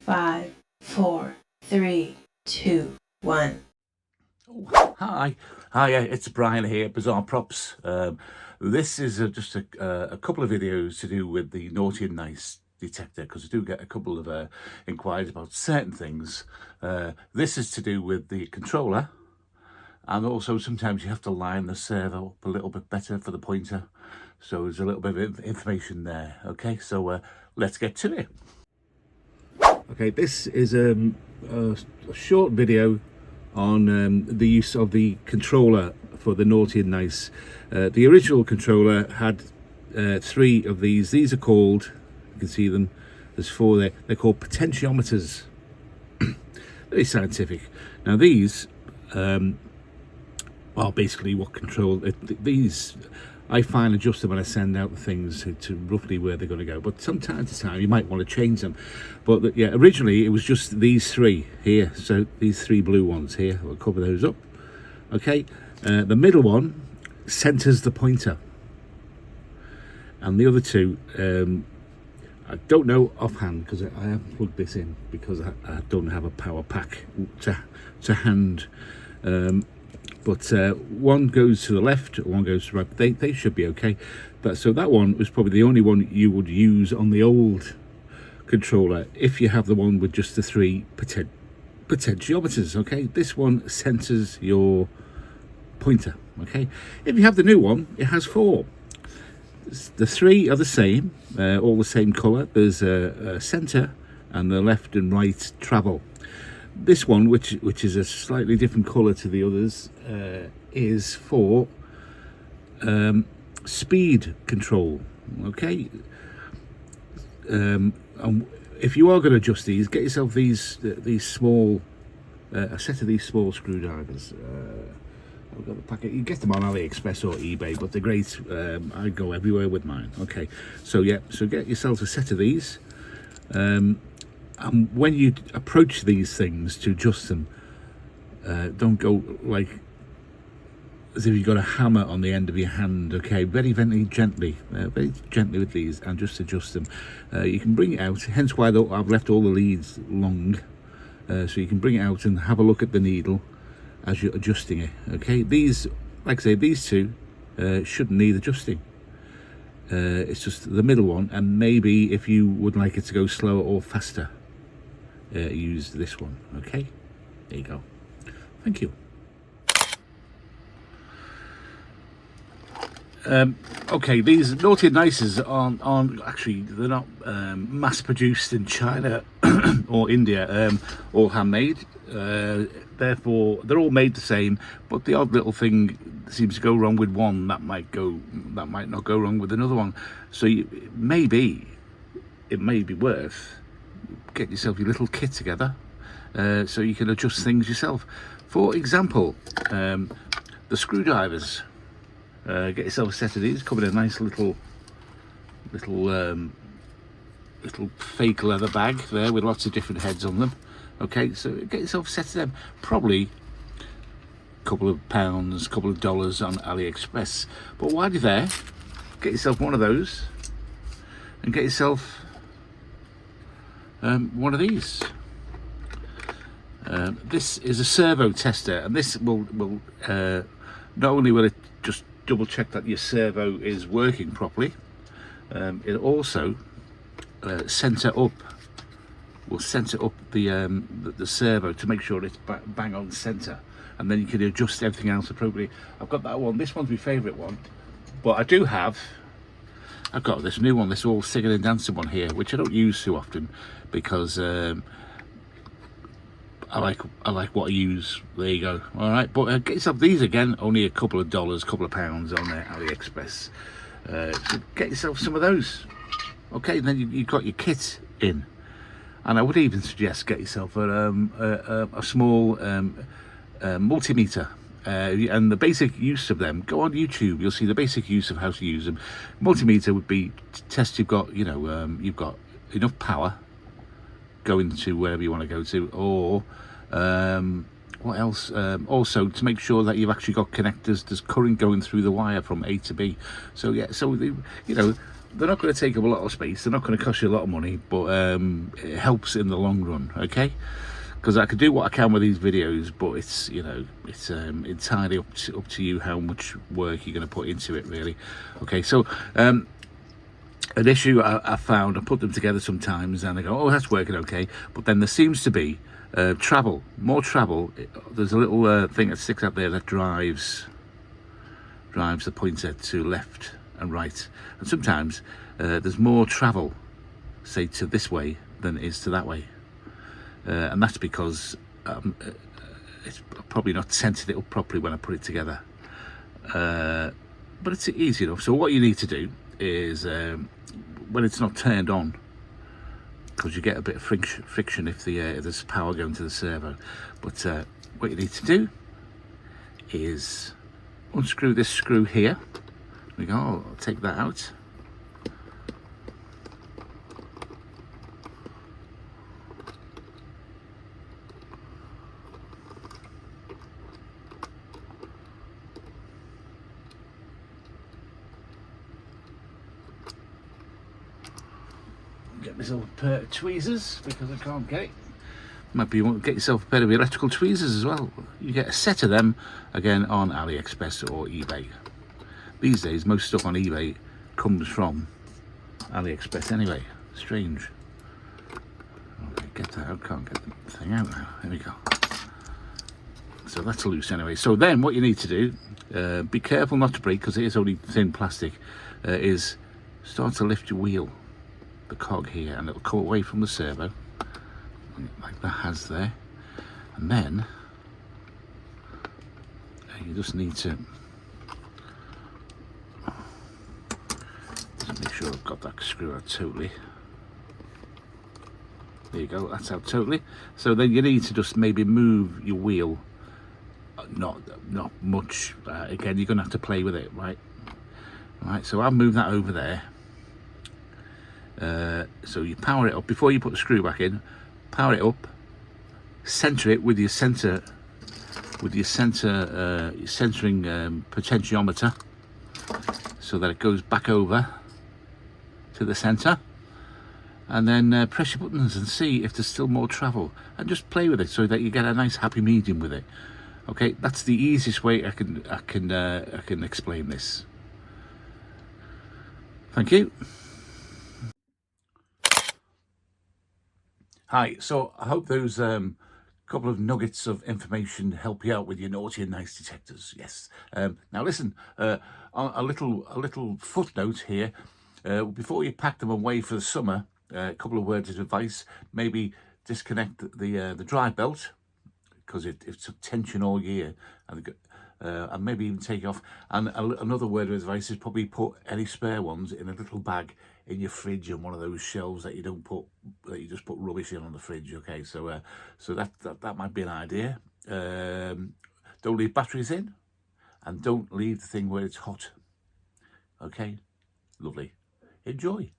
5, 4, 3, 2, 1. Hi, it's Brian here, Bizarre Props. This is just a couple of videos to do with the naughty and nice detector, because I do get a couple of inquiries about certain things. This is to do with the controller, and also sometimes you have to line the servo up a little bit better for the pointer. So there's a little bit of information there. Okay, so let's get to it. Okay, this is a short video on the use of the controller for the naughty and nice. The original controller had 3 of these. These are called, you can see them, there's 4 there. They're called potentiometers. Very scientific. Now these are basically what control these. I fine adjust them when I send out the things to roughly where they're going to go, but from time to time you might want to change them. But yeah, originally it was just these 3 here, so these 3 blue ones here. We'll cover those up. Okay, the middle one centers the pointer, and the other 2 I don't know offhand, because I haven't plugged this in because I don't have a power pack to hand. But one goes to the left, one goes to the right. They should be okay. So that one was probably the only one you would use on the old controller if you have the one with just the 3 potentiometers. Okay, this one centers your pointer. Okay, if you have the new one, it has 4. The 3 are the same, all the same color. There's a center and the left and right travel. This one, which is a slightly different colour to the others, is for speed control. Okay, if you are going to adjust these, get yourself these small, a set of these small screwdrivers. I've got the packet. You get them on AliExpress or eBay, but they're great. I go everywhere with mine. Okay, so yeah, so get yourself a set of these. And when you approach these things to adjust them, don't go like as if you've got a hammer on the end of your hand. Okay, very gently with these, and just adjust them. You can bring it out, hence why I've left all the leads long, so you can bring it out and have a look at the needle as you're adjusting it. Okay, these, like I say, these 2 shouldn't need adjusting. It's just the middle one, and maybe if you would like it to go slower or faster, use this one. Okay, there you go. Thank you. Okay, these naughty and nices aren't actually, they're not mass produced in China or India, all handmade. Therefore they're all made the same, but the odd little thing seems to go wrong with one that might not go wrong with another one. So it may be worth get yourself your little kit together, so you can adjust things yourself. For example, the screwdrivers. Get yourself a set of these. Come in a nice little fake leather bag there with lots of different heads on them. Okay, so get yourself a set of them. Probably a couple of pounds, couple of dollars on AliExpress. But while you're there, get yourself one of those, and get yourself one of these. This is a servo tester, and this will not only will it just double check that your servo is working properly, it also will center up the servo to make sure it's bang on center, and then you can adjust everything else appropriately. I've got that one. This one's my favorite one, but I've got this new one, this all singing and dancing one here, which I don't use too often because I like what I use. There you go. All right, but get yourself these again. Only a couple of dollars, couple of pounds on their AliExpress. So get yourself some of those. Okay, and then you've got your kit in. And I would even suggest get yourself a small multimeter. And the basic use of them, go on YouTube, you'll see the basic use of how to use them. Multimeter would be to test you've got enough power going to wherever you want to go to, or what else, also to make sure that you've actually got connectors, there's current going through the wire from A to B. So yeah, so they're not going to take up a lot of space, they're not going to cost you a lot of money, but it helps in the long run, okay? Because I can do what I can with these videos, but it's, you know, it's entirely up to you how much work you're going to put into it, really. Okay, so an issue I found, I put them together sometimes and I go, oh, that's working okay, but then there seems to be more travel. There's a little thing that sticks out there that drives the pointer to left and right, and sometimes there's more travel, say, to this way than it is to that way, and that's because it's probably not centered it up properly when I put it together, but it's easy enough. So what you need to do is when it's not turned on, because you get a bit of friction if there's power going to the servo, but what you need to do is unscrew this screw here. We go, I'll take that out. Get myself a pair of tweezers because I can't get it. Might be you want to get yourself a pair of electrical tweezers as well. You get a set of them again on AliExpress or eBay. These days most stuff on eBay comes from AliExpress anyway. Strange. Okay, get that out. Can't get the thing out now. There we go. So that's loose anyway. So then what you need to do, be careful not to break because it is only thin plastic, is start to lift your wheel, the cog here, and it'll come away from the servo like that has there, and then you just need to make sure I've got that screw out totally. There you go, that's out totally. So then you need to just maybe move your wheel, not much, again you're gonna have to play with it, right? So I'll move that over there. So you power it up before you put the screw back in. Power it up, center it with your centering potentiometer, so that it goes back over to the center, and then press your buttons and see if there's still more travel, and just play with it so that you get a nice happy medium with it. Okay, that's the easiest way I can explain this. Thank you. Hi, so I hope those couple of nuggets of information help you out with your naughty and nice detectors. Yes. Now listen, a little footnote here. Before you pack them away for the summer, a couple of words of advice. Maybe disconnect the drive belt, because it's a tension all year, and maybe even take it off. And another word of advice is probably put any spare ones in a little bag in your fridge on one of those shelves that you just put rubbish in on the fridge. Okay, so that might be an idea. Don't leave batteries in, and don't leave the thing where it's hot. Okay, lovely. Enjoy.